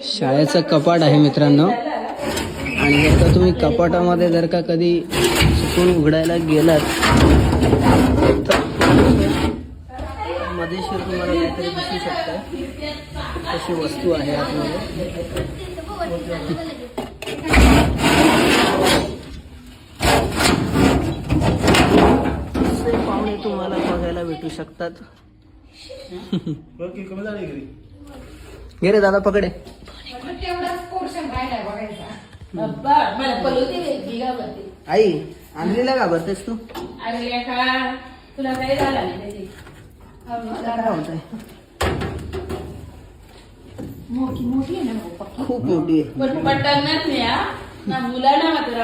शाळेचं कपाट आहे मित्रांनो. आणि जर का तुम्ही कपाटामध्ये जर का कधी चुकून उघडायला गेलात तर मजेशीर तुम्हाला काहीतरी दिसू शकतं. अशी वस्तू आहे आतमध्ये. असे पाहुणे तुम्हाला बघायला भेटू शकतात. घे रे दादा पकडे. आई आणलेला घाबरतेस तू? तुला काही झालं नाही. काय होतंय? मोठी आहे ना पक्की. खूप मोठी आहे. पण पटकनच नाही हा. ना मुलांना मात्र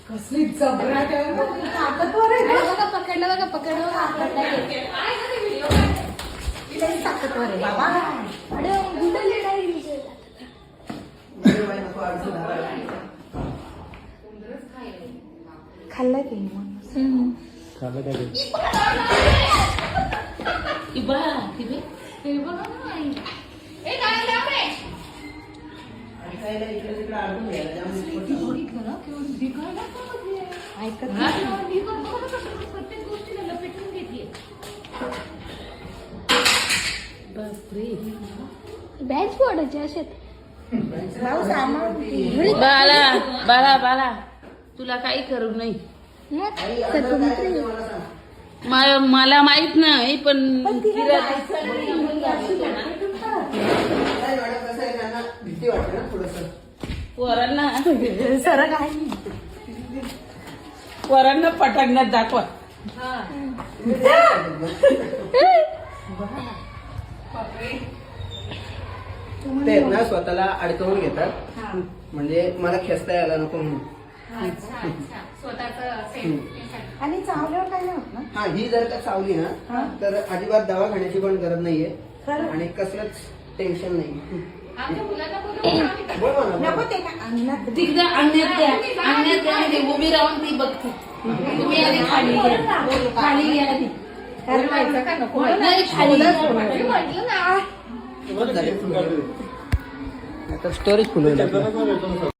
कसली जबराट ताकदवर आहे. पकडलं बघा पकडलं ताकदवर आहे बाबा. खाल्लं ते बॅच फोडायचे असेल. बाला बाला बाला तुला काही करू नाही. मला माहित नाही पण पोरांना सरक आहे. पोरांना पटांगणात दाखवा. ते ना स्वतःला अडकवून घेतात. म्हणजे मला खेचता यायला नको म्हणून. आणि चावल्यावर काय नाही होत ना. हा ही जर का चावली ना तर अजिबात दवाखान्याची पण गरज नाहीये आणि कसलंच टेन्शन नाही. बोल नको म्हणा. ते का अंगणात तिकडे आणण्यात द्या उभी राहून ती बघते. तुम्ही आधी खाली घ्या. खाली घ्या आधी. ठरवायचं का नको. नाही, खाली घ्या. म्हटलं ना. आता स्टोरेज फुल होईल.